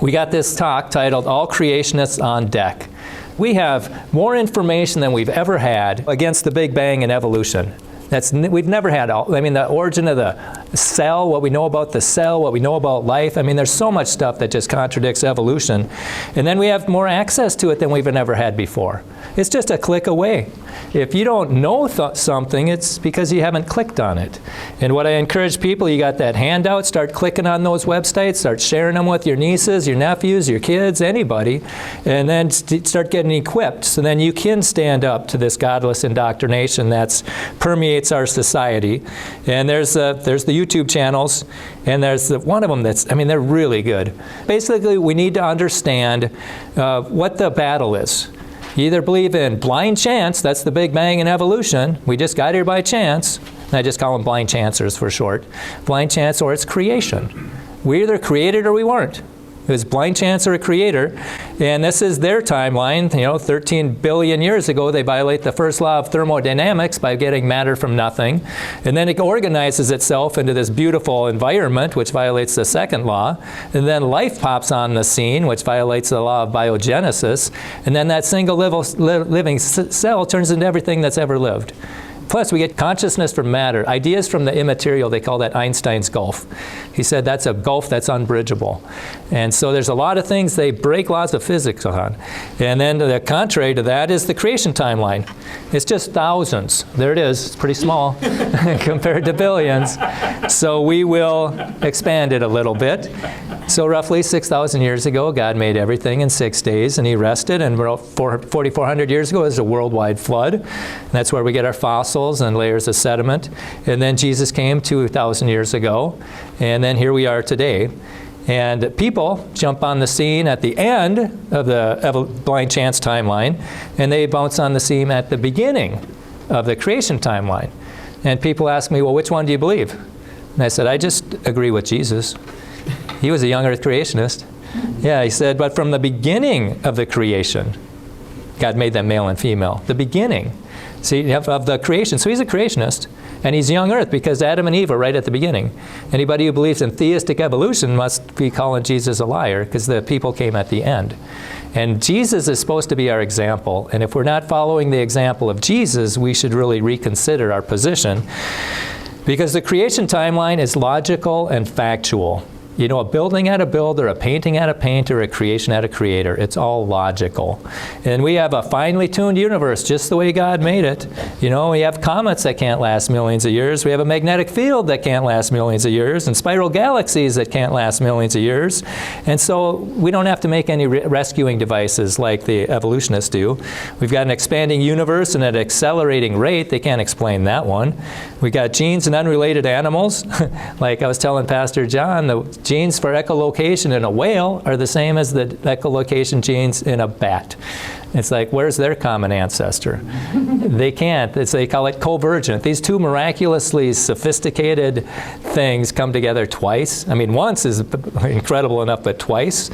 We got this talk titled, All Creationists on Deck. We have more information than we've ever had against the Big Bang and evolution. We've never had, the origin of the cell, what we know about the cell, what we know about life. There's so much stuff that just contradicts evolution. And then we have more access to it than we've ever had before. It's just a click away. If you don't know something, it's because you haven't clicked on it. And what I encourage people, you got that handout, start clicking on those websites, start sharing them with your nieces, your nephews, your kids, anybody, and then start getting equipped. So then you can stand up to this godless indoctrination that's permeates our society. And there's the YouTube channels, and there's one of them they're really good. Basically, we need to understand what the battle is. You either believe in blind chance, that's the Big Bang and evolution, we just got here by chance, and I just call them blind chancers for short, blind chance, or it's creation. We either created or we weren't. It was blind chance or a creator, and this is their timeline. 13 billion years ago, they violate the first law of thermodynamics by getting matter from nothing, and then it organizes itself into this beautiful environment, which violates the second law, and then life pops on the scene, which violates the law of biogenesis, and then that single living cell turns into everything that's ever lived. Plus, we get consciousness from matter, ideas from the immaterial. They call that Einstein's gulf. He said that's a gulf that's unbridgeable. And so there's a lot of things they break laws of physics on. And then the contrary to that is the creation timeline. It's just thousands. There it is. It's pretty small compared to billions. So we will expand it a little bit. So roughly 6,000 years ago, God made everything in 6 days, and he rested. And 4,400 years ago, there's a worldwide flood. And that's where we get our fossils and layers of sediment. And then Jesus came 2,000 years ago. And then here we are today. And people jump on the scene at the end of the blind chance timeline, and they bounce on the scene at the beginning of the creation timeline. And people ask me, well, which one do you believe? And I said, I just agree with Jesus. He was a young earth creationist. Yeah, he said, but from the beginning of the creation, God made them male and female. The beginning. See, of the creation. So he's a creationist. And he's young earth because Adam and Eve are right at the beginning. Anybody who believes in theistic evolution must be calling Jesus a liar because the people came at the end. And Jesus is supposed to be our example. And if we're not following the example of Jesus, we should really reconsider our position. Because the creation timeline is logical and factual. A building had a builder, a painting had a painter, a creation had a creator. It's all logical. And we have a finely tuned universe just the way God made it. We have comets that can't last millions of years. We have a magnetic field that can't last millions of years, and spiral galaxies that can't last millions of years. And so we don't have to make any rescuing devices like the evolutionists do. We've got an expanding universe and at an accelerating rate. They can't explain that one. We got genes in unrelated animals. Like I was telling Pastor John, the genes for echolocation in a whale are the same as the echolocation genes in a bat. It's like, where's their common ancestor? They can't. They call it convergent. These two miraculously sophisticated things come together twice. Once is incredible enough, but twice.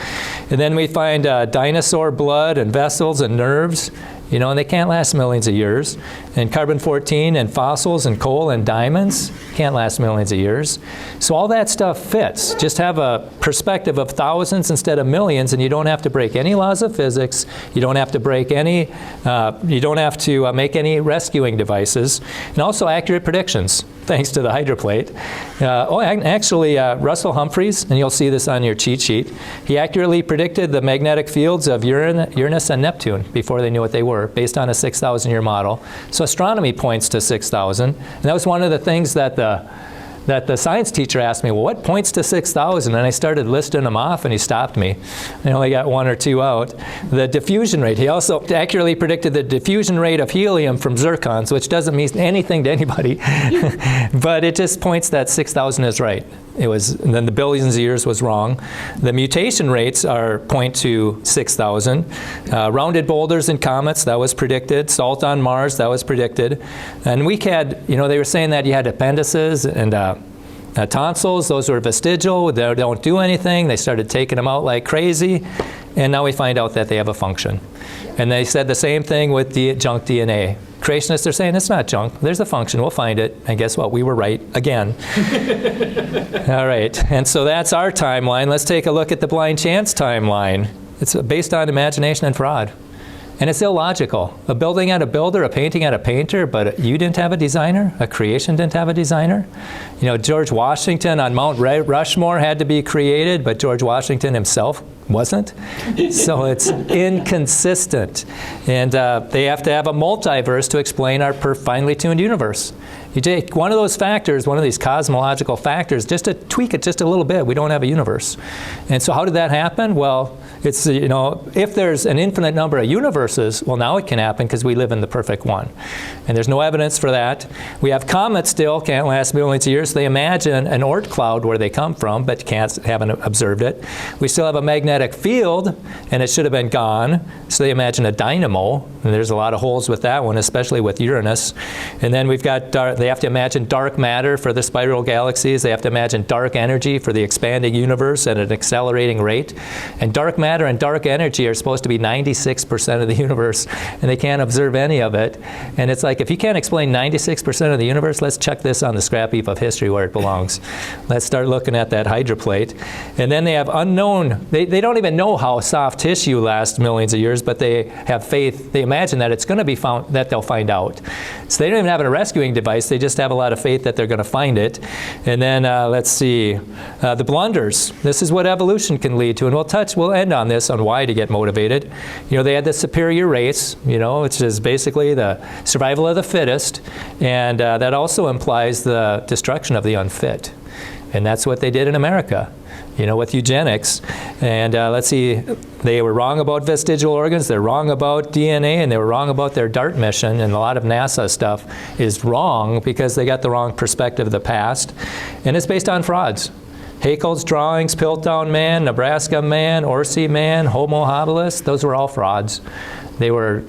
And then we find dinosaur blood and vessels and nerves. And they can't last millions of years. And carbon-14 and fossils and coal and diamonds can't last millions of years. So all that stuff fits. Just have a perspective of thousands instead of millions, and you don't have to break any laws of physics. You don't have to break any, you don't have to make any rescuing devices. And also accurate predictions, thanks to the Hydroplate. Russell Humphreys, and you'll see this on your cheat sheet, he accurately predicted the magnetic fields of Uranus and Neptune before they knew what they were, based on a 6,000-year model. So astronomy points to 6,000. And that was one of the things that the science teacher asked me, well, what points to 6,000? And I started listing them off, and he stopped me. I only got one or two out. The diffusion rate. He also accurately predicted the diffusion rate of helium from zircons, which doesn't mean anything to anybody. But it just points that 6,000 is right. And then the billions of years was wrong. The mutation rates point to 6,000. Rounded boulders and comets, that was predicted. Salt on Mars, that was predicted. And we had, they were saying that you had appendices and tonsils. Those were vestigial. They don't do anything. They started taking them out like crazy. And now we find out that they have a function. And they said the same thing with the junk DNA. Creationists are saying it's not junk. There's a function. We'll find it. And guess what? We were right again. All right. And so that's our timeline. Let's take a look at the blind chance timeline. It's based on imagination and fraud. And it's illogical. A building had a builder, a painting had a painter, but you didn't have a designer? A creation didn't have a designer? You know, George Washington on Mount Rushmore had to be created, but George Washington himself wasn't. So it's inconsistent. And they have to have a multiverse to explain our finely tuned universe. You take one of those factors, one of these cosmological factors, just to tweak it just a little bit, we don't have a universe. And so how did that happen? Well, it's, you know, if there's an infinite number of universes, well, now it can happen because we live in the perfect one. And there's no evidence for that. We have comets still, can't last millions of years. So they imagine an Oort cloud where they come from, but haven't observed it. We still have a magnetic field, and it should have been gone. So they imagine a dynamo, and there's a lot of holes with that one, especially with Uranus. And then we've got, they have to imagine dark matter for the spiral galaxies. They have to imagine dark energy for the expanding universe at an accelerating rate. And dark matter and dark energy are supposed to be 96% of the universe, and they can't observe any of it. And it's like, if you can't explain 96% of the universe, let's check this on the scrap heap of history where it belongs. Let's start looking at that hydroplate. And then they have unknown, they don't even know how soft tissue lasts millions of years, but they have faith, they imagine that it's going to be found, that they'll find out. So they don't even have a rescuing device, they just have a lot of faith that they're going to find it. And then let's see, the blunders. This is what evolution can lead to, and we'll end on this, on why to get motivated. You know, they had the superior race, you know, which is basically the survival of the fittest, and that also implies the destruction of the unfit. And that's what they did in America, you know, with eugenics. And let's see, they were wrong about vestigial organs, they're wrong about DNA, and they were wrong about their DART mission, and a lot of NASA stuff is wrong because they got the wrong perspective of the past. And it's based on frauds. Haeckel's drawings, Piltdown Man, Nebraska Man, Orsi Man, Homo habilis, those were all frauds. They were,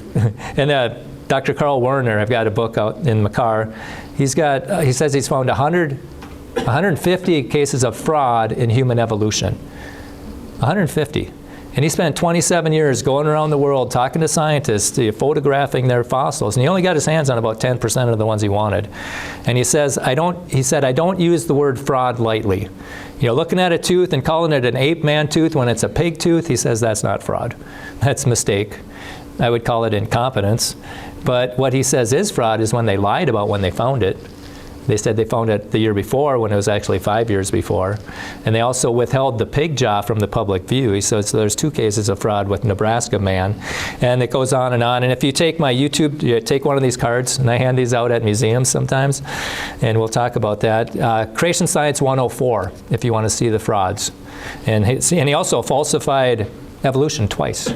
and Dr. Carl Werner, I've got a book out in my car, he says he's found 150 cases of fraud in human evolution. 150. And he spent 27 years going around the world talking to scientists, photographing their fossils, and he only got his hands on about 10% of the ones he wanted. And he says, I don't use the word fraud lightly. You know, looking at a tooth and calling it an ape man tooth when it's a pig tooth, he says that's not fraud. That's a mistake. I would call it incompetence. But what he says is fraud is when they lied about when they found it. They said they found it the year before when it was actually 5 years before. And they also withheld the pig jaw from the public view. So there's 2 cases of fraud with Nebraska Man. And it goes on. And if you take my YouTube, you take one of these cards, and I hand these out at museums sometimes, and we'll talk about that. Creation Science 104, if you want to see the frauds. And he also falsified evolution twice.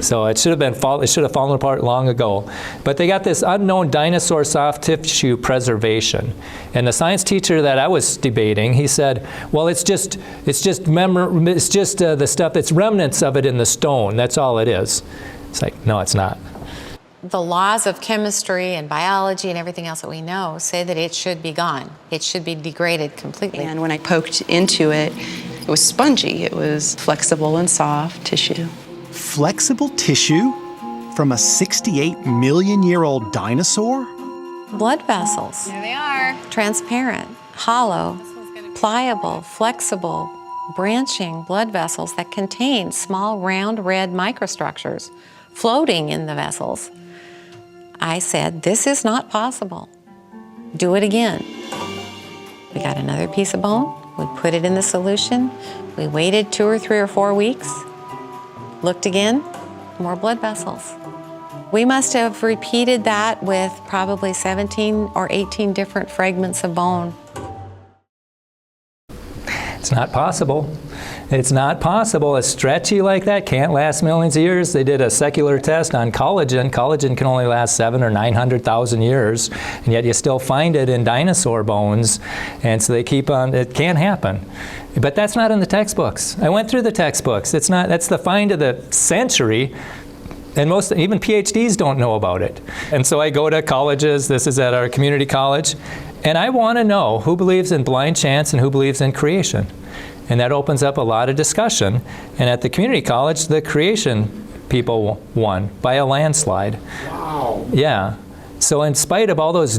So it should have fallen apart long ago. But they got this unknown dinosaur soft tissue preservation. And the science teacher that I was debating, he said, well, it's just the stuff, it's remnants of it in the stone. That's all it is. It's like, no, it's not. The laws of chemistry and biology and everything else that we know say that it should be gone. It should be degraded completely. And when I poked into it, it was spongy. It was flexible and soft tissue. Flexible tissue from a 68-million-year-old dinosaur? Blood vessels. There they are. Transparent, hollow, pliable, flexible, branching blood vessels that contain small, round, red microstructures floating in the vessels. I said, this is not possible. Do it again. We got another piece of bone. We put it in the solution. We waited 2 or 3 or 4 weeks. Looked again, more blood vessels. We must have repeated that with probably 17 or 18 different fragments of bone. It's not possible. It's not possible. It's stretchy like that, can't last millions of years. They did a secular test on collagen. Collagen can only last 700,000 or 900,000 years, and yet you still find it in dinosaur bones. And so they keep on, it can't happen. But that's not in the textbooks. I went through the textbooks. It's not, that's the find of the century. And even PhDs don't know about it. And so I go to colleges, this is at our community college, and I want to know who believes in blind chance and who believes in creation. And that opens up a lot of discussion. And at the community college, the creation people won by a landslide. Wow. Yeah. So in spite of all those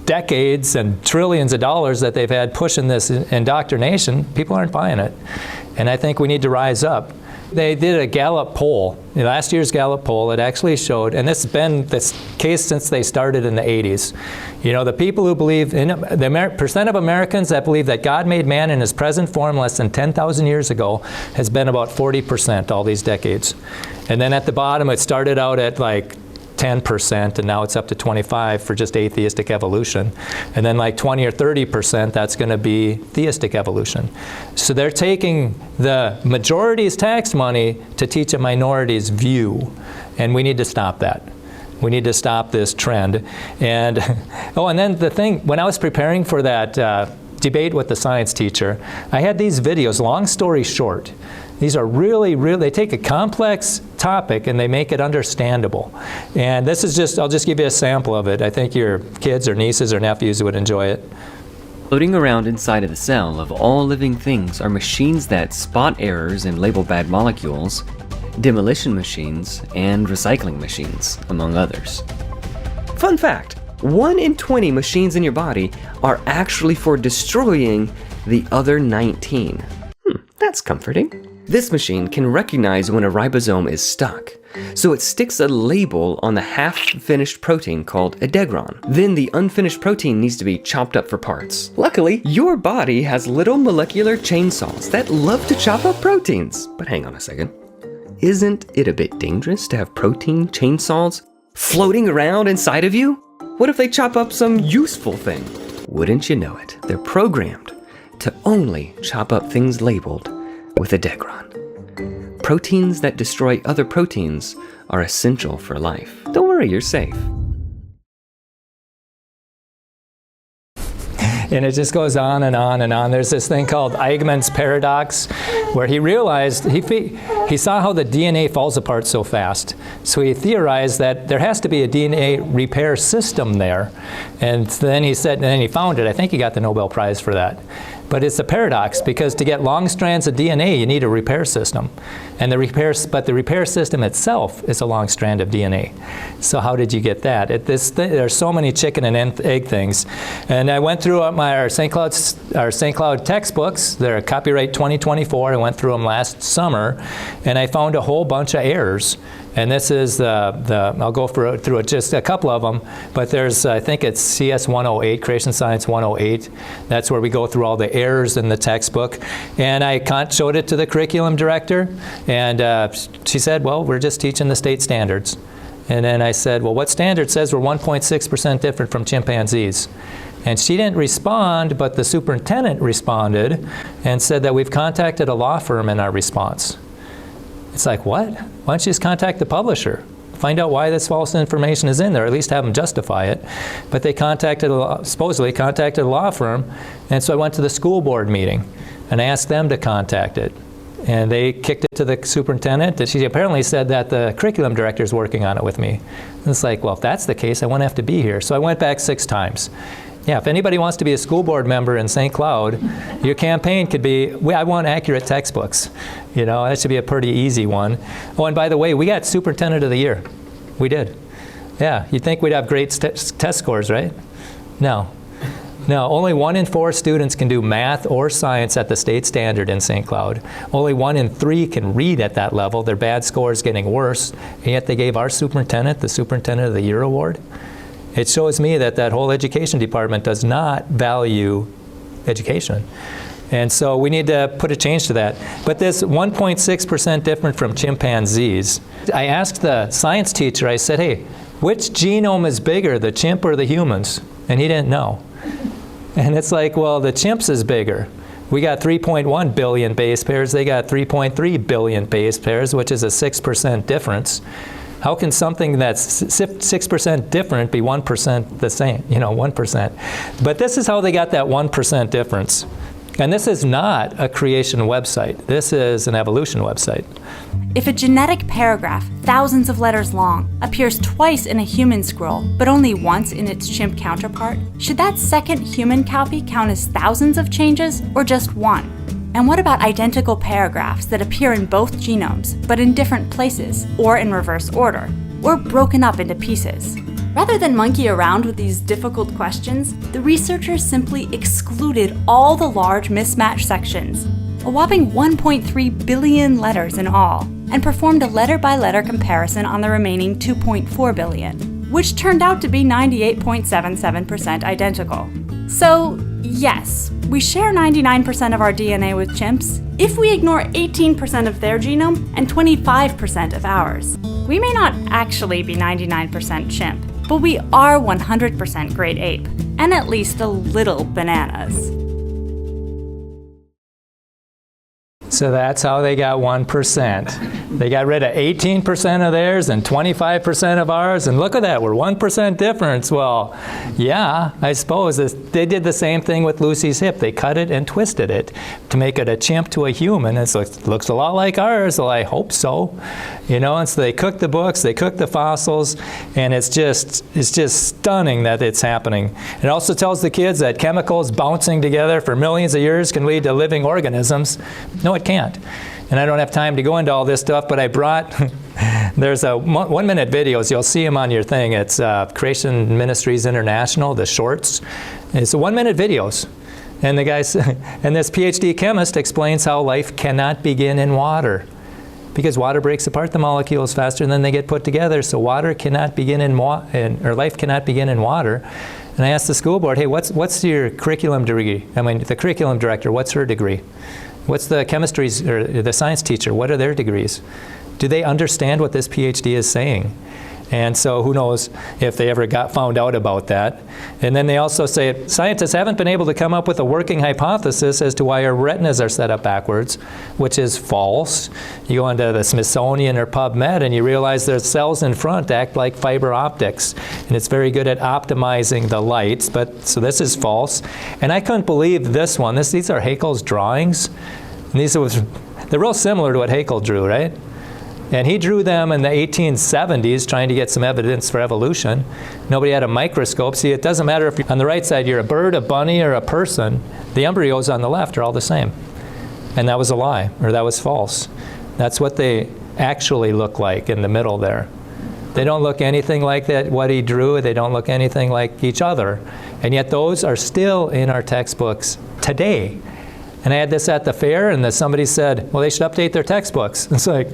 decades and trillions of dollars that they've had pushing this indoctrination, people aren't buying it. And I think we need to rise up. They did a Gallup poll, last year's Gallup poll. It actually showed, and this has been this case since they started in the 80s. You know, the people who believe, the percent of Americans that believe that God made man in his present form less than 10,000 years ago has been about 40% all these decades. And then at the bottom, it started out at like 10%, and now it's up to 25% for just atheistic evolution. And then like 20 or 30%, that's going to be theistic evolution. So they're taking the majority's tax money to teach a minority's view, and we need to stop that. We need to stop this trend. And oh, and then the thing, when I was preparing for that debate with the science teacher, I had these videos, long story short. These are really, they take a complex topic and they make it understandable. And this is just, I'll just give you a sample of it. I think your kids or nieces or nephews would enjoy it. Floating around inside of the cell of all living things are machines that spot errors and label bad molecules, demolition machines, and recycling machines, among others. Fun fact, 1 in 20 machines in your body are actually for destroying the other 19. That's comforting. This machine can recognize when a ribosome is stuck, so it sticks a label on the half-finished protein called a degron. Then the unfinished protein needs to be chopped up for parts. Luckily, your body has little molecular chainsaws that love to chop up proteins. But hang on a second. Isn't it a bit dangerous to have protein chainsaws floating around inside of you? What if they chop up some useful thing? Wouldn't you know it, they're programmed to only chop up things labeled with a degron. Proteins that destroy other proteins are essential for life. Don't worry, you're safe. And it just goes on and on and on. There's this thing called Eigenmann's paradox, where he realized, he saw how the DNA falls apart so fast. So he theorized that there has to be a DNA repair system there. And then he said, and then he found it. I think he got the Nobel Prize for that. But it's a paradox, because to get long strands of DNA, you need a repair system. And the repair system itself is a long strand of DNA. So how did you get that? There's so many chicken and egg things. And I went through our St. Cloud textbooks. They're copyright 2024. I went through them last summer, and I found a whole bunch of errors. And this is I'll go through just a couple of them, but there's, I think it's CS 108, Creation Science 108. That's where we go through all the errors in the textbook. And I showed it to the curriculum director, and she said, well, we're just teaching the state standards. And then I said, well, what standard says we're 1.6% different from chimpanzees? And she didn't respond, but the superintendent responded and said that we've contacted a law firm in our response. It's like, what? Why don't you just contact the publisher? Find out why this false information is in there, or at least have them justify it. But they supposedly contacted a law firm, and so I went to the school board meeting, and I asked them to contact it. And they kicked it to the superintendent. She apparently said that the curriculum director is working on it with me. And it's like, well, if that's the case, I won't have to be here. So I went back 6 times. Yeah, if anybody wants to be a school board member in St. Cloud, your campaign could be, I want accurate textbooks. You know, that should be a pretty easy one. Oh, and by the way, we got Superintendent of the Year. We did. Yeah, you'd think we'd have great test scores, right? No. No, only 1 in 4 students can do math or science at the state standard in St. Cloud. Only 1 in 3 can read at that level. Their bad score is getting worse, and yet they gave our superintendent the Superintendent of the Year award. It shows me that whole education department does not value education. And so we need to put a change to that. But this 1.6% different from chimpanzees, I asked the science teacher, I said, hey, which genome is bigger, the chimp or the humans? And he didn't know. And it's like, well, the chimps is bigger. We got 3.1 billion base pairs. They got 3.3 billion base pairs, which is a 6% difference. How can something that's 6% different be 1% the same? You know, 1%. But this is how they got that 1% difference. And this is not a creation website. This is an evolution website. If a genetic paragraph, thousands of letters long, appears twice in a human scroll, but only once in its chimp counterpart, should that second human copy count as thousands of changes, or just one? And what about identical paragraphs that appear in both genomes, but in different places, or in reverse order, or broken up into pieces? Rather than monkey around with these difficult questions, the researchers simply excluded all the large mismatched sections, a whopping 1.3 billion letters in all, and performed a letter-by-letter comparison on the remaining 2.4 billion, which turned out to be 98.77% identical. So, yes, we share 99% of our DNA with chimps if we ignore 18% of their genome and 25% of ours. We may not actually be 99% chimp, but we are 100% great ape, and at least a little bananas. So that's how they got 1%. They got rid of 18% of theirs and 25% of ours, and look at that, we're 1% difference. Well, yeah, I suppose they did the same thing with Lucy's hip. They cut it and twisted it to make it a chimp to a human. It looks a lot like ours, well, I hope so. You know, and so they cooked the books, they cooked the fossils, and it's just stunning that it's happening. It also tells the kids that chemicals bouncing together for millions of years can lead to living organisms. No, it can't. And I don't have time to go into all this stuff, but I brought, there's a 1-minute videos, you'll see them on your thing. It's Creation Ministries International, the shorts. It's 1-minute videos. And the guys, and this PhD chemist explains how life cannot begin in water, because water breaks apart the molecules faster than they get put together. So water cannot begin or life cannot begin in water. And I asked the school board, hey, what's your curriculum degree? I mean, the curriculum director, what's her degree? What's the chemistry's or the science teacher? What are their degrees? Do they understand what this PhD is saying? And so who knows if they ever got found out about that. And then they also say, scientists haven't been able to come up with a working hypothesis as to why our retinas are set up backwards, which is false. You go into the Smithsonian or PubMed and you realize there's cells in front act like fiber optics. And it's very good at optimizing the lights, so this is false. And I couldn't believe this one. These are Haeckel's drawings. And they're real similar to what Haeckel drew, right? And he drew them in the 1870s, trying to get some evidence for evolution. Nobody had a microscope. See, it doesn't matter if you're on the right side, you're a bird, a bunny, or a person. The embryos on the left are all the same. And that was a lie, or that was false. That's what they actually look like in the middle there. They don't look anything like that, what he drew. They don't look anything like each other. And yet those are still in our textbooks today. And I had this at the fair, and somebody said, well, they should update their textbooks. It's like,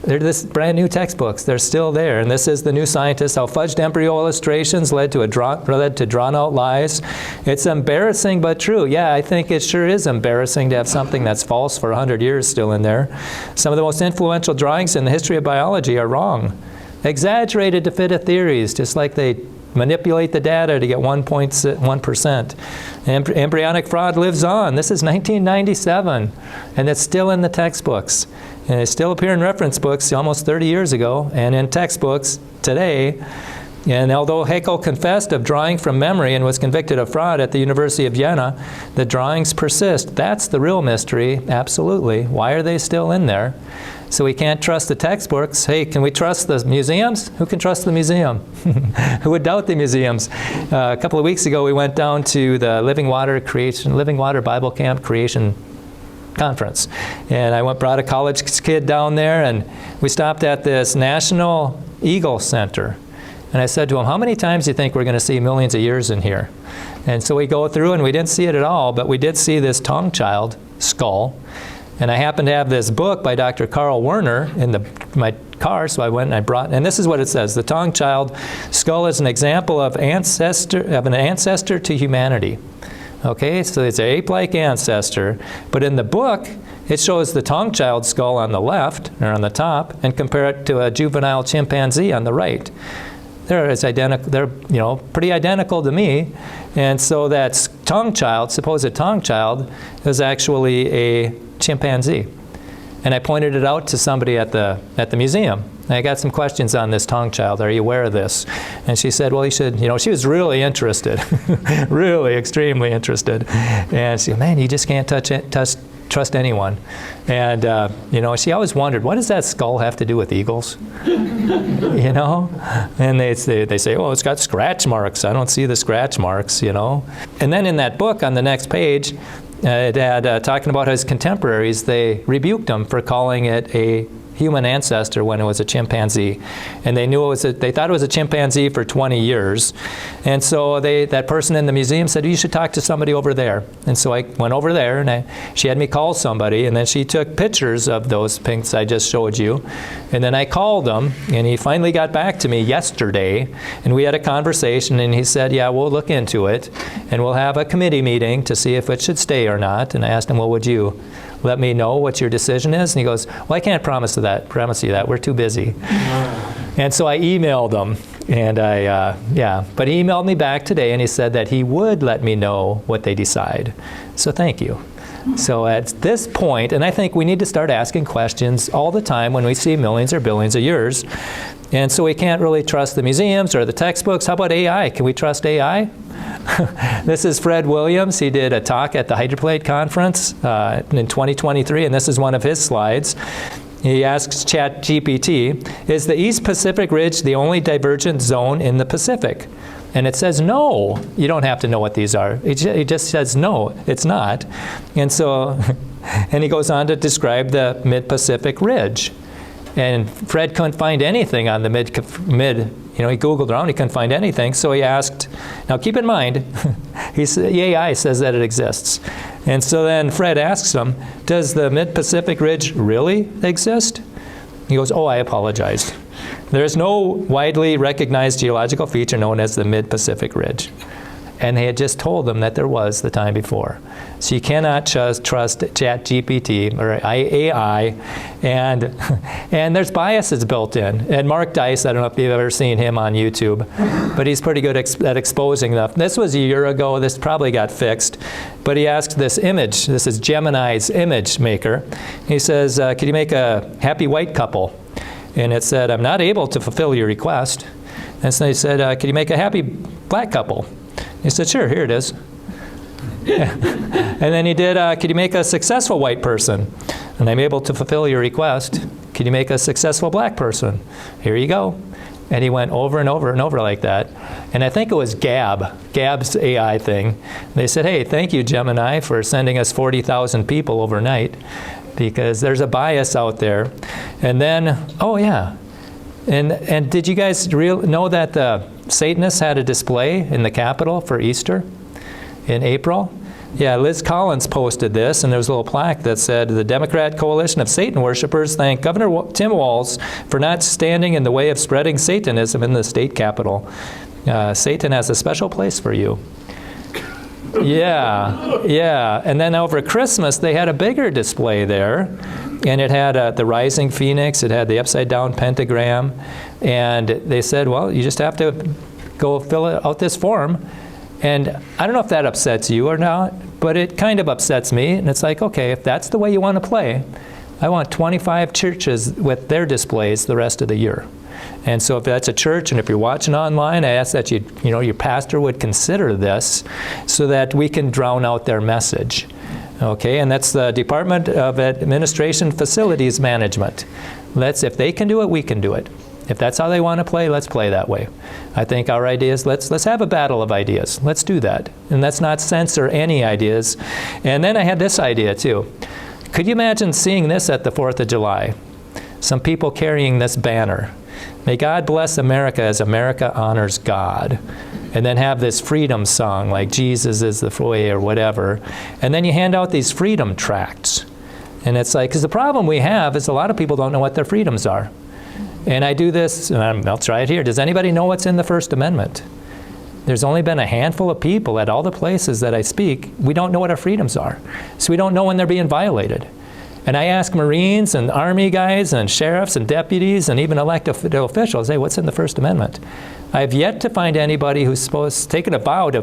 they're this brand new textbooks. They're still there. And this is The New Scientist, How Fudged Embryo Illustrations led to drawn out lies. It's embarrassing but true. Yeah, I think it sure is embarrassing to have something that's false for 100 years still in there. Some of the most influential drawings in the history of biology are wrong. Exaggerated to fit a theories, just like they manipulate the data to get 1%. Embryonic fraud lives on. This is 1997, and it's still in the textbooks. And it still appear in reference books almost 30 years ago, and in textbooks today. And although Haeckel confessed of drawing from memory and was convicted of fraud at the University of Vienna, the drawings persist. That's the real mystery, absolutely. Why are they still in there? So we can't trust the textbooks. Hey, can we trust the museums? Who can trust the museum? Who would doubt the museums? A couple of weeks ago, we went down to the Living Water Bible Camp Creation Conference. And I brought a college kid down there, and we stopped at this National Eagle Center. And I said to him, how many times do you think we're going to see millions of years in here? And so we go through, and we didn't see it at all, but we did see this tongue child skull. And I happened to have this book by Dr. Carl Werner in my car, so I went and I brought, and this is what it says. The tongue child skull is an example of an ancestor to humanity. Okay, so it's an ape-like ancestor, but in the book, it shows the tongue child skull on the left, or on the top, and compare it to a juvenile chimpanzee on the right. They're pretty identical to me, and so that supposed tongue child, is actually a chimpanzee. And I pointed it out to somebody at the museum. And I got some questions on this tongue child. Are you aware of this? And she said, well, you should, she was really interested, really extremely interested. And she said, man, you just can't trust anyone. And, she always wondered, what does that skull have to do with eagles? And they say, oh, it's got scratch marks. I don't see the scratch marks, And then in that book on the next page, it had, talking about his contemporaries, they rebuked him for calling it a human ancestor when it was a chimpanzee. And they knew they thought it was a chimpanzee for 20 years. And so that person in the museum said, you should talk to somebody over there. And so I went over there, and she had me call somebody, and then she took pictures of those pinks I just showed you. And then I called him, and he finally got back to me yesterday, and we had a conversation, and he said, yeah, we'll look into it, and we'll have a committee meeting to see if it should stay or not. And I asked him, well, would you let me know what your decision is? And he goes, well, I can't promise you that. We're too busy. And so I emailed him, and but he emailed me back today, and he said that he would let me know what they decide. So thank you. So at this point, and I think we need to start asking questions all the time when we see millions or billions of years. And so we can't really trust the museums or the textbooks. How about AI? Can we trust AI? This is Fred Williams. He did a talk at the Hydroplate conference in 2023, and this is one of his slides. He asks ChatGPT, is the East Pacific Ridge the only divergent zone in the Pacific? And it says no. You don't have to know what these are. It just says no, it's not. And so, and he goes on to describe the Mid-Pacific Ridge. And Fred couldn't find anything on the mid, he Googled around, he couldn't find anything. So he asked, now keep in mind, AI says that it exists. And so then Fred asks him, does the Mid-Pacific Ridge really exist? He goes, oh, I apologize. There is no widely recognized geological feature known as the Mid-Pacific Ridge. And they had just told them that there was the time before. So you cannot just trust ChatGPT or AI, and there's biases built in. And Mark Dice, I don't know if you've ever seen him on YouTube, but he's pretty good at exposing them. This was a year ago. This probably got fixed. But he asked this image. This is Gemini's image maker. He says, could you make a happy white couple? And it said, I'm not able to fulfill your request. And so he said, could you make a happy black couple? He said, sure, here it is. And then he did, could you make a successful white person? And I'm able to fulfill your request. Could you make a successful black person? Here you go. And he went over and over and over like that. And I think it was Gab's AI thing. They said, hey, thank you, Gemini, for sending us 40,000 people overnight, because there's a bias out there. And then, oh yeah, and did you guys know that the Satanists had a display in the Capitol for Easter in April? Yeah, Liz Collins posted this, and there was a little plaque that said, the Democrat Coalition of Satan Worshippers thank Governor Tim Walz for not standing in the way of spreading Satanism in the state capitol. Satan has a special place for you. Yeah. And then over Christmas, they had a bigger display there. And it had the rising phoenix. It had the upside-down pentagram. And they said, well, you just have to go fill out this form. And I don't know if that upsets you or not, but it kind of upsets me. And it's like, okay, if that's the way you want to play, I want 25 churches with their displays the rest of the year. And so if that's a church, and if you're watching online, I ask that your pastor would consider this so that we can drown out their message. Okay, and that's the Department of Administration Facilities Management. If they can do it, we can do it. If that's how they want to play, let's play that way. I think our ideas, let's have a battle of ideas. Let's do that. And let's not censor any ideas. And then I had this idea too. Could you imagine seeing this at the 4th of July? Some people carrying this banner. May God bless America as America honors God. And then have this freedom song like Jesus is the way or whatever. And then you hand out these freedom tracts. And it's like, because the problem we have is a lot of people don't know what their freedoms are. And I do this, and I'll try it here. Does anybody know what's in the First Amendment? There's only been a handful of people at all the places that I speak. We don't know what our freedoms are. So we don't know when they're being violated. And I ask Marines and Army guys and sheriffs and deputies and even elected officials, hey, what's in the First Amendment? I've yet to find anybody who's taken a vow to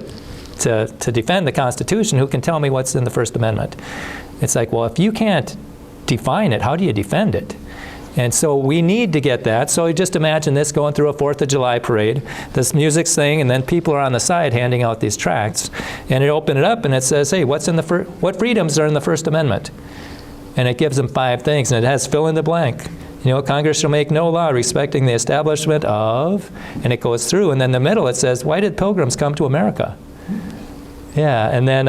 defend the Constitution who can tell me what's in the First Amendment. It's like, well, if you can't define it, how do you defend it? And so we need to get that. So just imagine this going through a 4th of July parade, this music's thing, and then people are on the side handing out these tracts. And you open it up and it says, hey, what freedoms are in the First Amendment? And it gives them 5 things, and it has fill in the blank. Congress shall make no law respecting the establishment of, and it goes through, and then in the middle it says, why did pilgrims come to America? Yeah, and then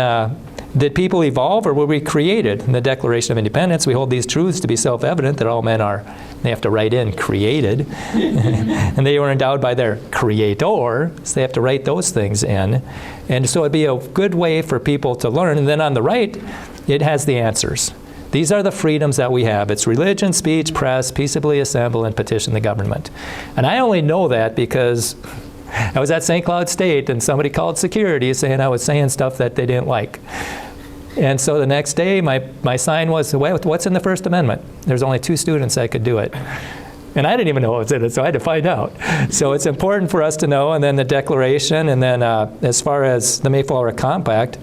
Did people evolve or were we created? In the Declaration of Independence, we hold these truths to be self-evident that all men are, they have to write in, created, and they were endowed by their creator, so they have to write those things in. And so it'd be a good way for people to learn. And then on the right, it has the answers. These are the freedoms that we have. It's religion, speech, press, peaceably assemble, and petition the government. And I only know that because I was at St. Cloud State and somebody called security saying I was saying stuff that they didn't like. And so the next day, my sign was, what's in the First Amendment? There's only 2 students that could do it. And I didn't even know what was in it, so I had to find out. So it's important for us to know. And then the Declaration, and then as far as the Mayflower Compact,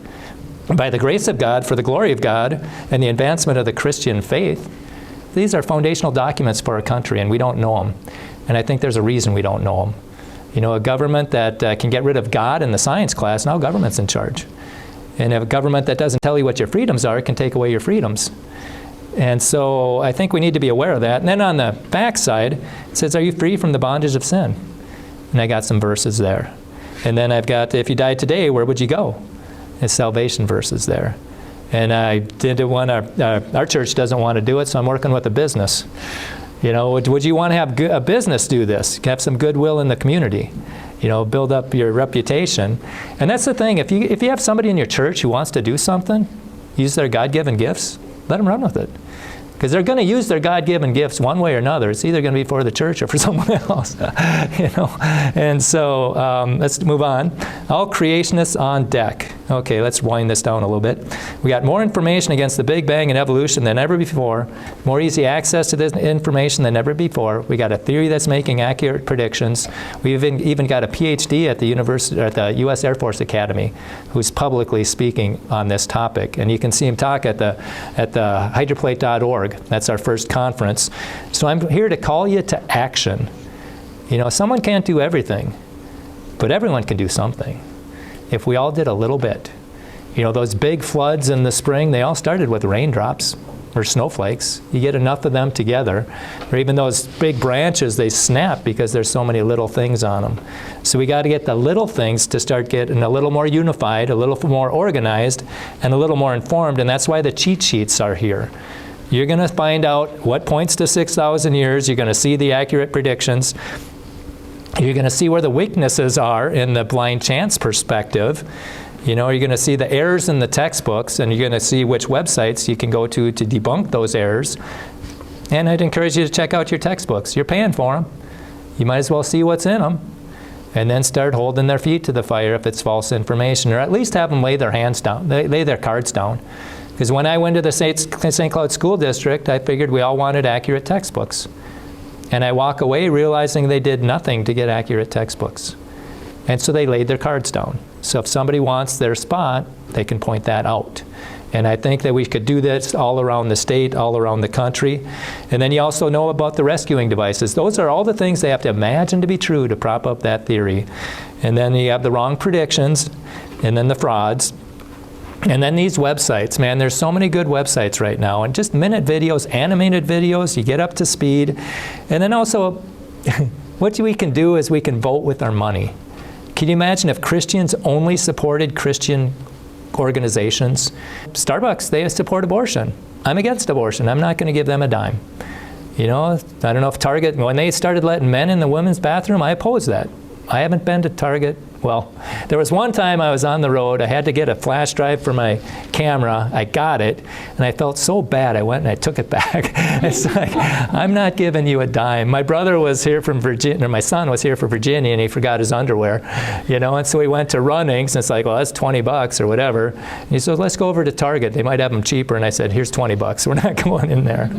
by the grace of God, for the glory of God, and the advancement of the Christian faith, these are foundational documents for our country, and we don't know them. And I think there's a reason we don't know them. You know, a government that can get rid of God in the science class, now government's in charge. And a government that doesn't tell you what your freedoms are can take away your freedoms. And so I think we need to be aware of that. And then on the back side, it says, are you free from the bondage of sin? And I got some verses there. And then I've got, if you died today, where would you go? There's salvation verses there. And I did one, our church doesn't want to do it, so I'm working with a business. You know, would you want to have a business do this? Have some goodwill in the community. You know, build up your reputation. And that's the thing, if you have somebody in your church who wants to do something, use their God-given gifts, let them run with it. Because they're going to use their God-given gifts one way or another. It's either going to be for the church or for someone else, you know. And so let's move on. All creationists on deck. Okay, let's wind this down a little bit. We got more information against the Big Bang and evolution than ever before. More easy access to this information than ever before. We got a theory that's making accurate predictions. We've even got a PhD at the university, at the U.S. Air Force Academy, who's publicly speaking on this topic. And you can see him talk at the hydroplate.org. That's our first conference. So I'm here to call you to action. You know, someone can't do everything, but everyone can do something. If we all did a little bit. You know, those big floods in the spring, they all started with raindrops or snowflakes. You get enough of them together, or even those big branches, they snap because there's so many little things on them. So we got to get the little things to start getting a little more unified, a little more organized, and a little more informed, and that's why the cheat sheets are here. You're going to find out what points to 6,000 years. You're going to see the accurate predictions. You're going to see where the weaknesses are in the blind chance perspective. You know, you're going to see the errors in the textbooks, and you're going to see which websites you can go to debunk those errors. And I'd encourage you to check out your textbooks. You're paying for them. You might as well see what's in them, and then start holding their feet to the fire if it's false information, or at least have them lay their hands down, lay their cards down. Because when I went to the St. Cloud School District, I figured we all wanted accurate textbooks. And I walk away realizing they did nothing to get accurate textbooks. And so they laid their cards down. So if somebody wants their spot, they can point that out. And I think that we could do this all around the state, all around the country. And then you also know about the rescuing devices. Those are all the things they have to imagine to be true to prop up that theory. And then you have the wrong predictions, and then the frauds. And then these websites, man, there's so many good websites right now. And just minute videos, animated videos, you get up to speed. And then also, what we can do is we can vote with our money. Can you imagine if Christians only supported Christian organizations? Starbucks, they support abortion. I'm against abortion. I'm not going to give them a dime. You know, I don't know if Target, when they started letting men in the women's bathroom, I oppose that. I haven't been to Target. Well, there was one time I was on the road. I had to get a flash drive for my camera. I got it, and I felt so bad. I went and I took it back. It's like, I'm not giving you a dime. My brother was here from Virginia, or my son was here from Virginia, and he forgot his underwear, you know, and so we went to Runnings, and it's like, well, that's $20 or whatever. And he said, let's go over to Target. They might have them cheaper, and I said, here's $20. We're not going in there.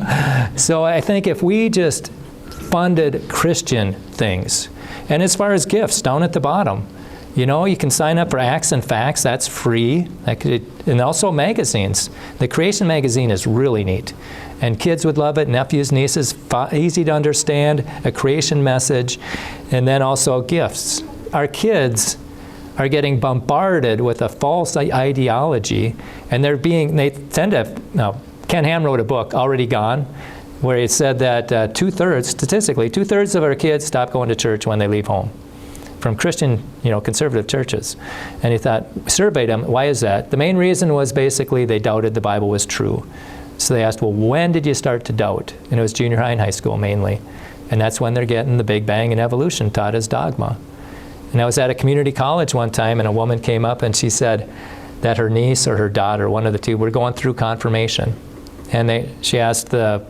So I think if we just funded Christian things, and as far as gifts, down at the bottom, you know, you can sign up for Acts and Facts. That's free. And also magazines. The Creation magazine is really neat. And kids would love it. Nephews, nieces, easy to understand, a creation message. And then also gifts. Our kids are getting bombarded with a false ideology. And they tend to, now, Ken Ham wrote a book, Already Gone, where he said that statistically, two-thirds of our kids stop going to church when they leave home. from Christian, conservative churches. And he thought, surveyed them, why is that? The main reason was basically they doubted the Bible was true. So they asked, well, when did you start to doubt? And it was junior high and high school mainly. And that's when they're getting the Big Bang and evolution taught as dogma. And I was at a community college one time, and a woman came up and she said that her niece or her daughter, one of the two, were going through confirmation. And she asked the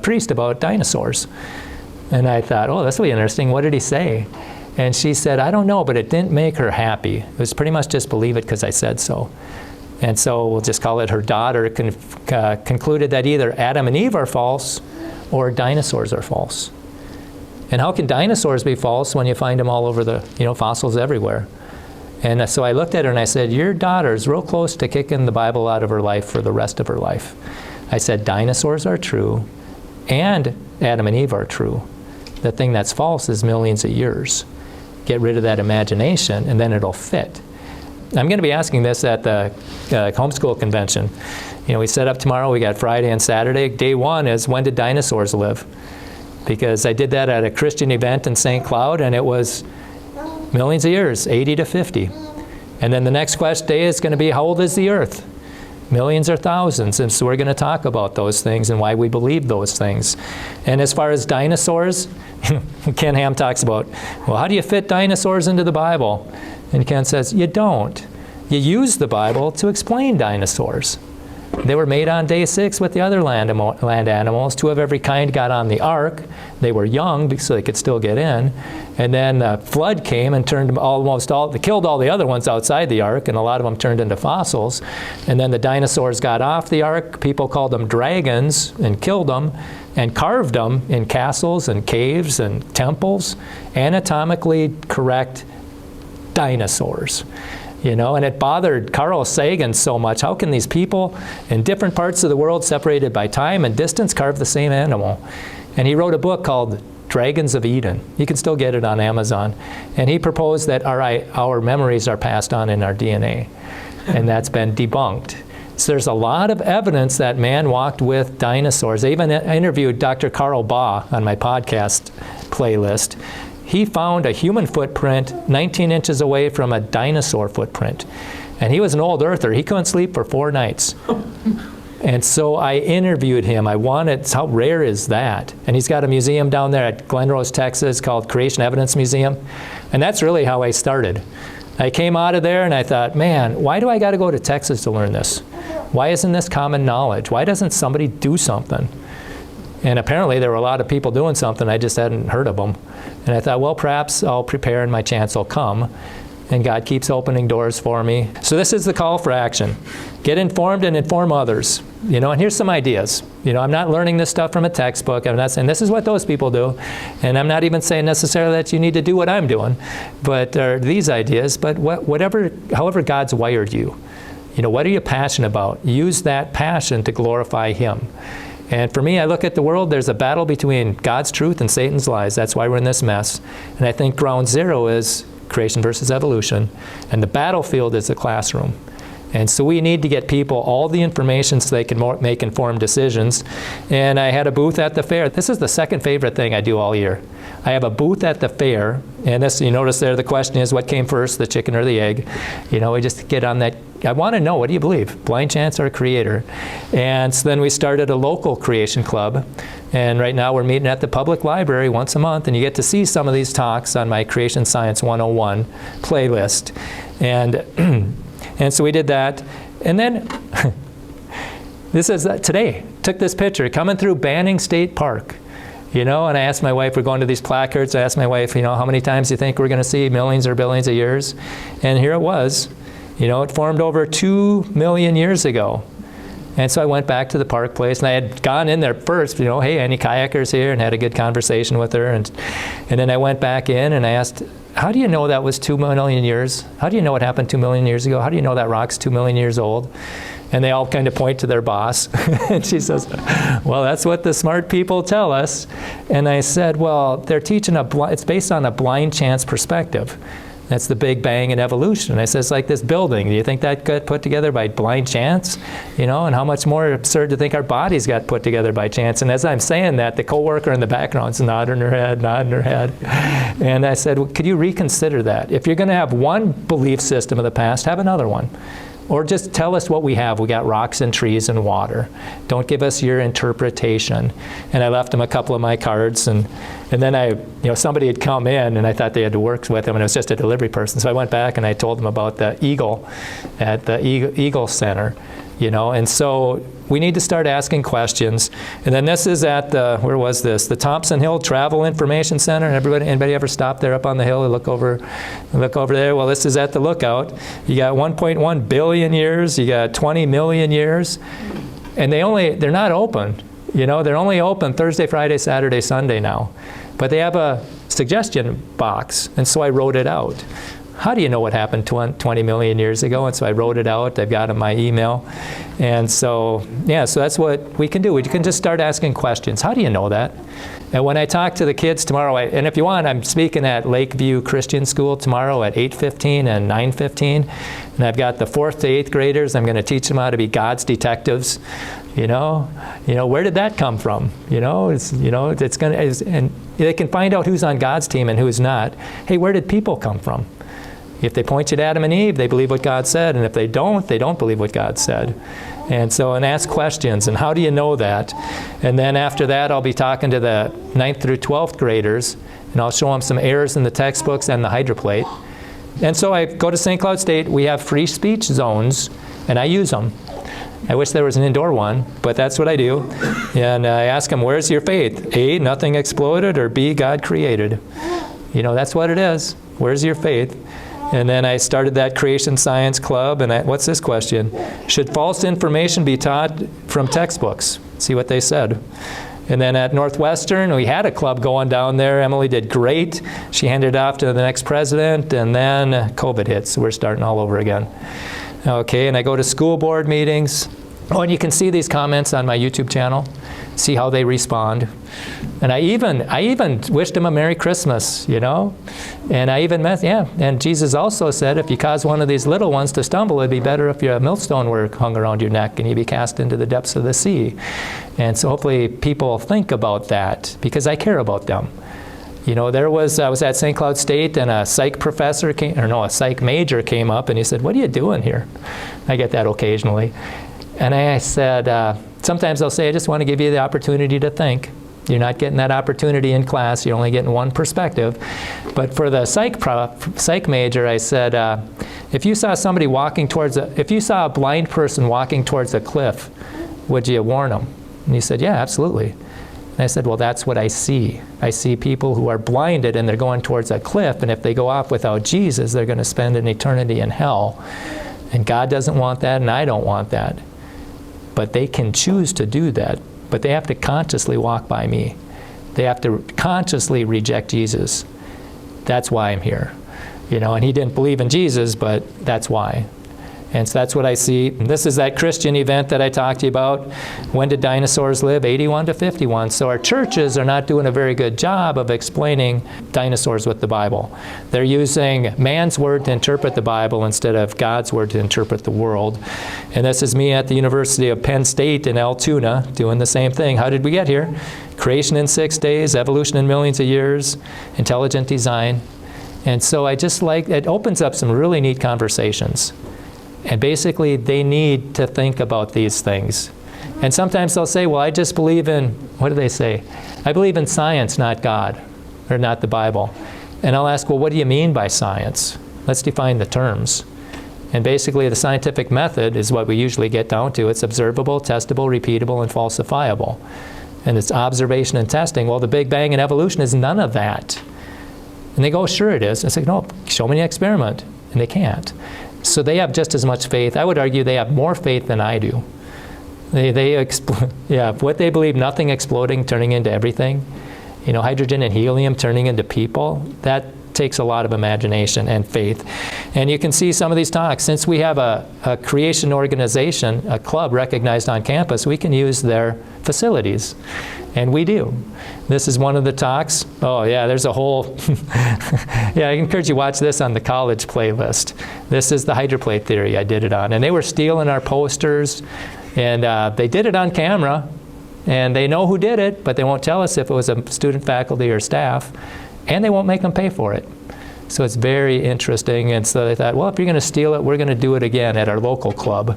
priest about dinosaurs. And I thought, oh, that's really interesting. What did he say? And she said, I don't know, but it didn't make her happy. It was pretty much just believe it because I said so. And so we'll just call it her daughter concluded that either Adam and Eve are false or dinosaurs are false. And how can dinosaurs be false when you find them all over the, fossils everywhere? And so I looked at her and I said, your daughter's real close to kicking the Bible out of her life for the rest of her life. I said, dinosaurs are true and Adam and Eve are true. The thing that's false is millions of years. Get rid of that imagination and then it'll fit. I'm going to be asking this at the homeschool convention. We set up tomorrow, we got Friday and Saturday. Day one is, when did dinosaurs live? Because I did that at a Christian event in St. Cloud, and it was millions of years, 80 to 50. And then the next day is going to be, how old is the earth? Millions or thousands. And so we're going to talk about those things and why we believe those things. And as far as dinosaurs, Ken Ham talks about, well, how do you fit dinosaurs into the Bible? And Ken says, you don't. You use the Bible to explain dinosaurs. They were made on day 6 with the other land animals. 2 of every kind got on the ark. They were young, so they could still get in. And then the flood came and killed all the other ones outside the ark, and a lot of them turned into fossils. And then the dinosaurs got off the ark. People called them dragons and killed them and carved them in castles and caves and temples. Anatomically correct dinosaurs. And it bothered Carl Sagan so much. How can these people in different parts of the world, separated by time and distance, carve the same animal? And he wrote a book called Dragons of Eden. You can still get it on Amazon. And he proposed that our memories are passed on in our DNA. And that's been debunked. So there's a lot of evidence that man walked with dinosaurs. I even interviewed Dr. Carl Baugh on my podcast playlist. He found a human footprint 19 inches away from a dinosaur footprint. And he was an old earther. He couldn't sleep for 4 nights. And so I interviewed him. How rare is that? And he's got a museum down there at Glen Rose, Texas called Creation Evidence Museum. And that's really how I started. I came out of there and I thought, man, why do I got to go to Texas to learn this? Why isn't this common knowledge? Why doesn't somebody do something? And apparently there were a lot of people doing something, I just hadn't heard of them. And I thought, well, perhaps I'll prepare and my chance will come. And God keeps opening doors for me. So this is the call for action. Get informed and inform others. And here's some ideas. I'm not learning this stuff from a textbook. I'm not saying this is what those people do. And I'm not even saying necessarily that you need to do what I'm doing, but these ideas. But however God's wired you, what are you passionate about? Use that passion to glorify Him. And for me, I look at the world, there's a battle between God's truth and Satan's lies. That's why we're in this mess. And I think ground zero is creation versus evolution. And the battlefield is the classroom. And so we need to get people all the information so they can make informed decisions. And I had a booth at the fair. This is the second favorite thing I do all year. I have a booth at the fair. And this, you notice there, the question is, what came first, the chicken or the egg? We just get on that. I want to know, what do you believe? Blind chance or creator? And so then we started a local creation club. And right now we're meeting at the public library once a month. And you get to see some of these talks on my Creation Science 101 playlist. And so we did that. And then, this is today, took this picture, coming through Banning State Park. And I asked my wife, we're going to these placards, I asked my wife, how many times do you think we're going to see, millions or billions of years? And here it was. It formed over 2 million years ago. And so I went back to the park place, and I had gone in there first, hey, any kayakers here, and had a good conversation with her. And then I went back in and I asked, how do you know that was 2 million years? How do you know what happened 2 million years ago? How do you know that rock's 2 million years old? And they all kind of point to their boss. And she says, well, that's what the smart people tell us. And I said, well, they're teaching it's based on a blind chance perspective. That's the Big Bang and evolution. I said, it's like this building. Do you think that got put together by blind chance? You know, and how much more absurd to think our bodies got put together by chance. And as I'm saying that, the coworker in the background's nodding her head. And I said, well, could you reconsider that? If you're going to have one belief system of the past, have another one. Or just tell us what we have. We got rocks and trees and water. Don't give us your interpretation. And I left him a couple of my cards, and then somebody had come in, and I thought they had to work with him, and it was just a delivery person. So I went back and I told them about the eagle at the Eagle Center, and so we need to start asking questions. And then this is at where was this? The Thompson Hill Travel Information Center. Anybody ever stop there up on the hill and look over there? Well, this is at the Lookout. You got 1.1 billion years. You got 20 million years. And they're not open. They're only open Thursday, Friday, Saturday, Sunday now. But they have a suggestion box, and so I wrote it out. How do you know what happened 20 million years ago? And so I wrote it out. I've got it in my email. And so, so that's what we can do. We can just start asking questions. How do you know that? And when I talk to the kids tomorrow, and if you want, I'm speaking at Lakeview Christian School tomorrow at 8:15 and 9:15. And I've got the 4th to 8th graders. I'm going to teach them how to be God's detectives. Where did that come from? And they can find out who's on God's team and who's not. Hey, where did people come from? If they point you to Adam and Eve, they believe what God said. And if they don't believe what God said. And ask questions. And how do you know that? And then after that, I'll be talking to the 9th through 12th graders. And I'll show them some errors in the textbooks and the Hydroplate. And so I go to St. Cloud State. We have free speech zones, and I use them. I wish there was an indoor one, but that's what I do. And I ask them, where's your faith? A, nothing exploded, or B, God created. That's what it is. Where's your faith? And then I started that Creation Science Club, and what's this question? Should false information be taught from textbooks? See what they said. And then at Northwestern, we had a club going down there. Emily did great. She handed it off to the next president, and then COVID hit, so we're starting all over again. Okay, and I go to school board meetings. Oh, and you can see these comments on my YouTube channel. See how they respond. And I even wished them a Merry Christmas, And I even and Jesus also said, if you cause one of these little ones to stumble, it'd be better if your millstone were hung around your neck and you'd be cast into the depths of the sea. And so hopefully people think about that, because I care about them. I was at St. Cloud State, and a psych major came up, and he said, what are you doing here? I get that occasionally. And I said, sometimes they'll say, I just want to give you the opportunity to think. You're not getting that opportunity in class. You're only getting one perspective. But for the psych major, I said, if you saw a blind person walking towards a cliff, would you warn them? And he said, yeah, absolutely. And I said, well, that's what I see. I see people who are blinded, and they're going towards a cliff, and if they go off without Jesus, they're going to spend an eternity in hell. And God doesn't want that, and I don't want that. But they can choose to do that. But they have to consciously walk by me. They have to consciously reject Jesus. That's why I'm here. And he didn't believe in Jesus, but that's why. And so that's what I see. And this is that Christian event that I talked to you about. When did dinosaurs live? 81 to 51. So our churches are not doing a very good job of explaining dinosaurs with the Bible. They're using man's word to interpret the Bible instead of God's word to interpret the world. And this is me at the University of Penn State in Altoona doing the same thing. How did we get here? Creation in 6 days, evolution in millions of years, intelligent design. And so it opens up some really neat conversations. And basically, they need to think about these things. And sometimes they'll say, well, I just believe in, what do they say? I believe in science, not God, or not the Bible. And I'll ask, well, what do you mean by science? Let's define the terms. And basically, the scientific method is what we usually get down to. It's observable, testable, repeatable, and falsifiable. And it's observation and testing. Well, the Big Bang and evolution is none of that. And they go, sure it is. I say, no, show me an experiment. And they can't. So they have just as much faith. I would argue they have more faith than I do. What they believe, nothing exploding, turning into everything, hydrogen and helium turning into people, that takes a lot of imagination and faith. And you can see some of these talks. Since we have a creation organization, a club recognized on campus, we can use their facilities. And we do. This is one of the talks. Oh yeah, there's a whole, yeah, I encourage you to watch this on the college playlist. This is the hydroplate theory I did it on. And they were stealing our posters, and they did it on camera, and they know who did it, but they won't tell us if it was a student, faculty, or staff, and they won't make them pay for it. So it's very interesting, and so they thought, well, if you're going to steal it, we're going to do it again at our local club.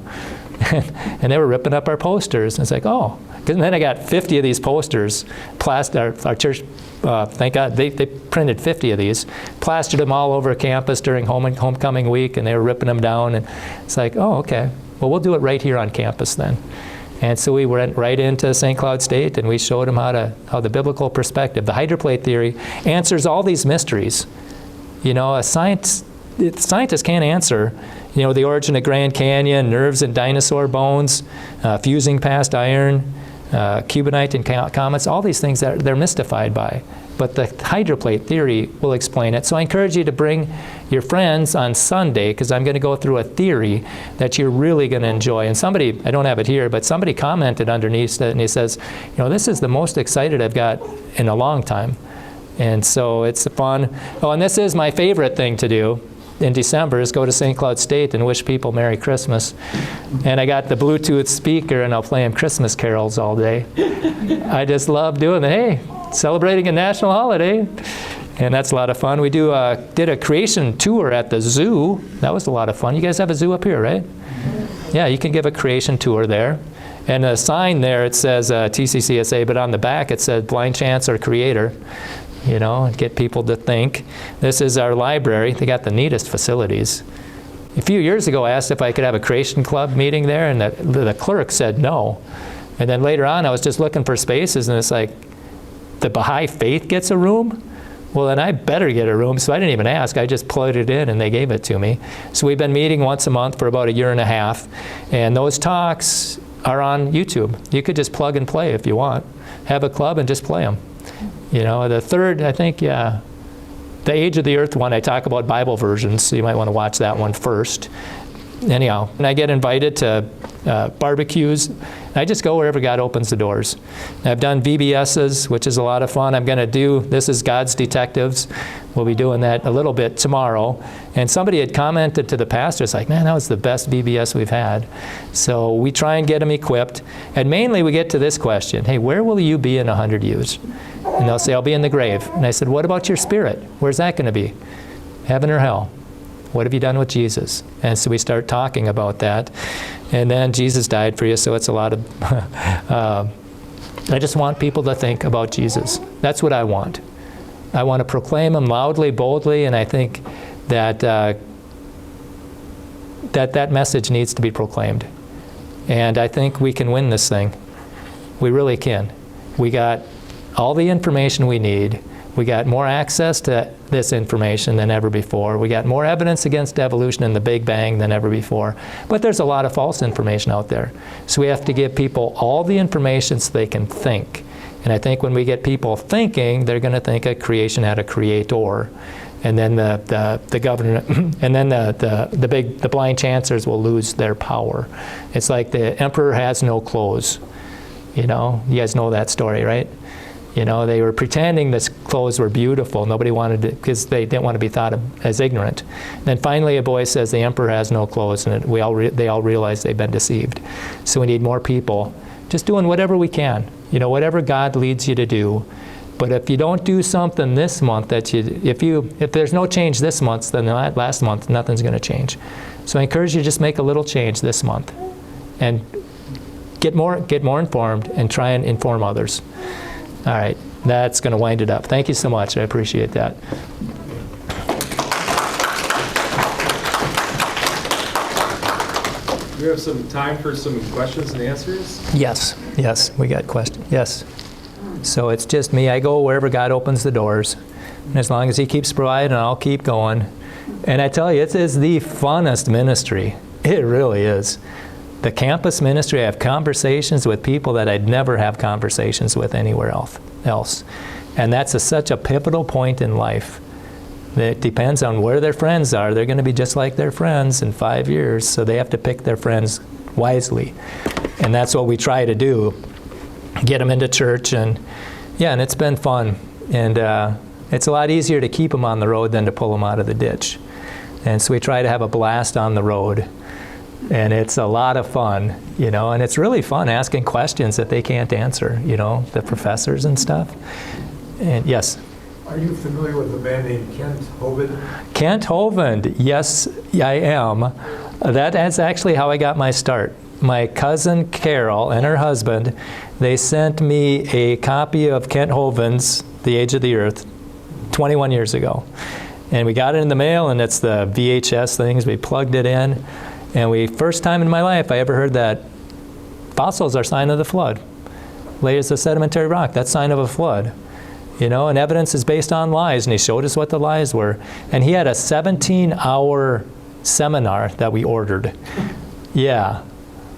And they were ripping up our posters. And it's like, oh. And then I got 50 of these posters. Our church, thank God, they printed 50 of these, plastered them all over campus during homecoming week, and they were ripping them down. And it's like, oh, okay. Well, we'll do it right here on campus then. And so we went right into St. Cloud State, and we showed them how the biblical perspective, the hydroplate theory, answers all these mysteries. You know, scientists can't answer, you know, the origin of Grand Canyon, nerves in dinosaur bones, fusing past iron, cubonite and comets, all these things that they're mystified by. But the hydroplate theory will explain it. So I encourage you to bring your friends on Sunday, because I'm going to go through a theory that you're really going to enjoy. And somebody, I don't have it here, but somebody commented underneath it, and he says, you know, this is the most excited I've got in a long time. And so it's fun. Oh, and this is my favorite thing to do in December, is go to St. Cloud State and wish people Merry Christmas. And I got the Bluetooth speaker, and I'll play them Christmas carols all day. I just love doing it. Hey, celebrating a national holiday. And that's a lot of fun. We did a creation tour at the zoo. That was a lot of fun. You guys have a zoo up here, right? Yeah, you can give a creation tour there. And a sign there, it says TCCSA, but on the back it said blind chance or creator. You know, and get people to think. This is our library. They got the neatest facilities. A few years ago, I asked if I could have a Creation Club meeting there, and the clerk said no. And then later on, I was just looking for spaces, and it's like, the Baha'i Faith gets a room? Well, then I better get a room. So I didn't even ask. I just plugged it in, and they gave it to me. So we've been meeting once a month for about a year and a half, and those talks are on YouTube. You could just plug and play if you want. Have a club and just play them. You know, the third, I think, yeah, the Age of the Earth one, I talk about Bible versions, so you might want to watch that one first. Anyhow, and I get invited to barbecues. I just go wherever God opens the doors. I've done VBSs, which is a lot of fun. I'm going to do, this is God's Detectives. We'll be doing that a little bit tomorrow. And somebody had commented to the pastor, it's like, man, that was the best VBS we've had. So we try and get them equipped. And mainly we get to this question, hey, where will you be in 100 years? And they'll say, I'll be in the grave. And I said, what about your spirit? Where's that going to be? Heaven or hell? What have you done with Jesus? And so we start talking about that. And then Jesus died for you, so it's a lot of, I just want people to think about Jesus. That's what I want. I want to proclaim him loudly, boldly, and I think that that message needs to be proclaimed. And I think we can win this thing. We really can. We got all the information we need. We got more access to this information than ever before. We got more evidence against evolution and the Big Bang than ever before. But there's a lot of false information out there. So we have to give people all the information so they can think. And I think when we get people thinking, they're going to think a creation had a creator. And then the government, and then the blind chancers will lose their power. It's like the emperor has no clothes. You know, you guys know that story, right? You know, they were pretending the clothes were beautiful. Nobody wanted to, because they didn't want to be thought of as ignorant. Then finally a boy says the emperor has no clothes, and they all realize they've been deceived. So we need more people just doing whatever we can. You know, whatever God leads you to do. But if you don't do something this month if there's no change this month, then last month nothing's going to change. So I encourage you to just make a little change this month, and get more informed and try and inform others. All right, that's going to wind it up. Thank you so much. I appreciate that. Do we have some time for some questions and answers? Yes, we got questions. Yes. So it's just me. I go wherever God opens the doors. And as long as he keeps providing, I'll keep going. And I tell you, it is the funnest ministry. It really is. The campus ministry, I have conversations with people that I'd never have conversations with anywhere else. And that's such a pivotal point in life. It depends on where their friends are. They're going to be just like their friends in 5 years, so they have to pick their friends wisely. And that's what we try to do. get them into church, and it's been fun. And it's a lot easier to keep them on the road than to pull them out of the ditch. And so we try to have a blast on the road. And it's a lot of fun, and it's really fun asking questions that they can't answer, the professors and stuff. And yes? Are you familiar with a man named Kent Hovind? Kent Hovind, yes, I am. That's actually how I got my start. My cousin Carol and her husband, they sent me a copy of Kent Hovind's The Age of the Earth 21 years ago. And we got it in the mail, and it's the VHS things. We plugged it in. And first time in my life I ever heard that fossils are sign of the flood. Layers of sedimentary rock, that's sign of a flood. And evidence is based on lies, and he showed us what the lies were. And he had a 17-hour seminar that we ordered. Yeah,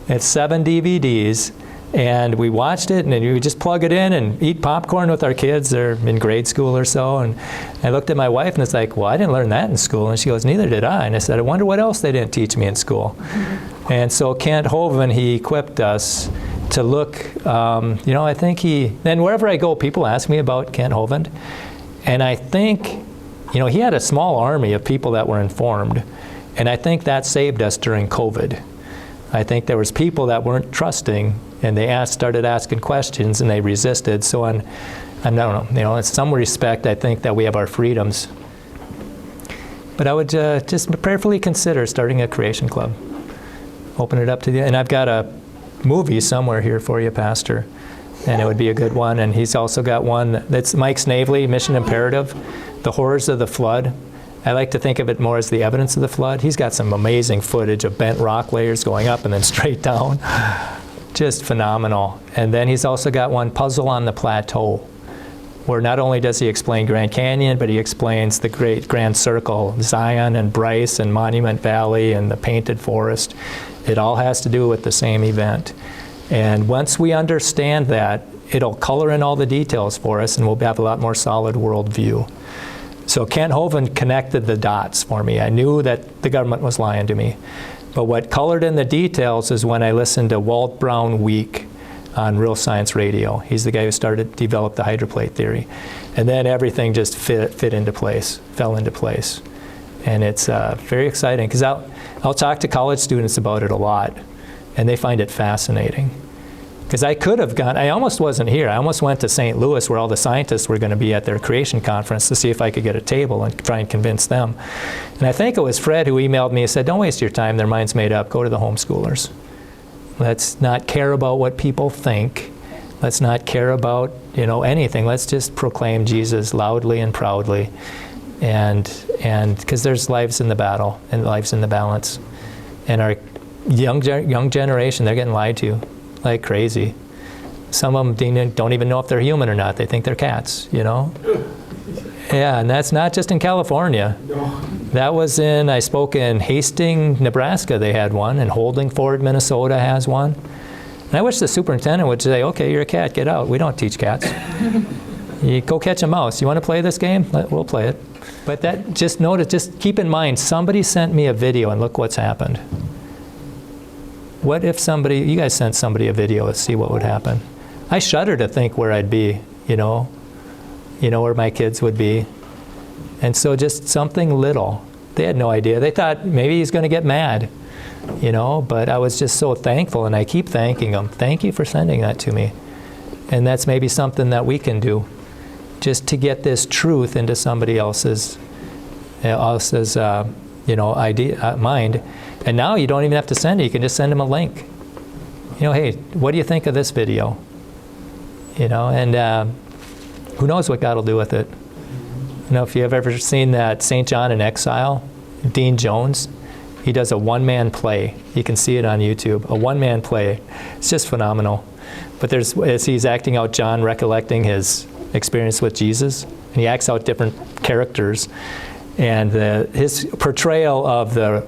it's 7 DVDs, and we watched it, and we just plug it in and eat popcorn with our kids. They're in grade school or so, and I looked at my wife, and it's like, well, I didn't learn that in school. And she goes, neither did I. And I said, I wonder what else they didn't teach me in school. And so Kent Hovind, he equipped us to look, I think then wherever I go, people ask me about Kent Hovind. And I think, he had a small army of people that were informed. And I think that saved us during COVID. I think there was people that weren't trusting, and they started asking questions, and they resisted. So I don't know, in some respect, I think that we have our freedoms. But I would just prayerfully consider starting a creation club. Open it up to and I've got a movie somewhere here for you, Pastor, and it would be a good one. And he's also got one that's Mike Snavely, Mission Imperative, The Horrors of the Flood. I like to think of it more as the evidence of the flood. He's got some amazing footage of bent rock layers going up and then straight down. Just phenomenal. And then he's also got one, Puzzle on the Plateau, where not only does he explain Grand Canyon, but he explains the Great Grand Circle, Zion and Bryce and Monument Valley and the Painted Forest. It all has to do with the same event. And once we understand that, it'll color in all the details for us, and we'll have a lot more solid worldview. So Kent Hovind connected the dots for me. I knew that the government was lying to me. But what colored in the details is when I listened to Walt Brown Week on Real Science Radio. He's the guy who developed the hydroplate theory. And then everything just fit into place, fell into place. And it's very exciting, because I'll talk to college students about it a lot, and they find it fascinating. Because I could have I almost wasn't here. I almost went to St. Louis, where all the scientists were going to be at their creation conference, to see if I could get a table and try and convince them. And I think it was Fred who emailed me and said, don't waste your time, their mind's made up, go to the homeschoolers. Let's not care about what people think. Let's not care about, anything. Let's just proclaim Jesus loudly and proudly. And because there's lives in the battle and lives in the balance. And our young generation, they're getting lied to like crazy. Some of them don't even know if they're human or not. They think they're cats, Yeah, and that's not just in California. No. That was I spoke in Hastings, Nebraska, they had one, and Holdingford, Minnesota has one. And I wish the superintendent would say, okay, you're a cat, get out. We don't teach cats. You go catch a mouse. You want to play this game? We'll play it. But just keep in mind, somebody sent me a video, and look what's happened. What if you guys sent somebody a video to see what would happen? I shudder to think where I'd be, where my kids would be. And so just something little. They had no idea. They thought maybe he's going to get mad, but I was just so thankful, and I keep thanking him. Thank you for sending that to me. And that's maybe something that we can do, just to get this truth into somebody else's mind. And now you don't even have to send it. You can just send them a link. Hey, what do you think of this video? And who knows what God will do with it. If you've ever seen that St. John in Exile, Dean Jones, he does a one-man play. You can see it on YouTube, a one-man play. It's just phenomenal. But as he's acting out John recollecting his experience with Jesus, and he acts out different characters, and his portrayal of the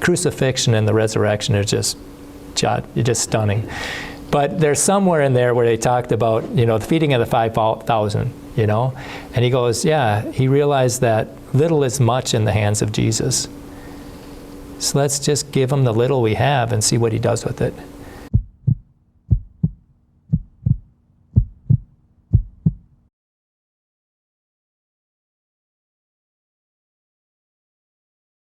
crucifixion and the resurrection is just stunning. But there's somewhere in there where they talked about, the feeding of the 5,000, and he goes, he realized that little is much in the hands of Jesus. So let's just give him the little we have and see what he does with it.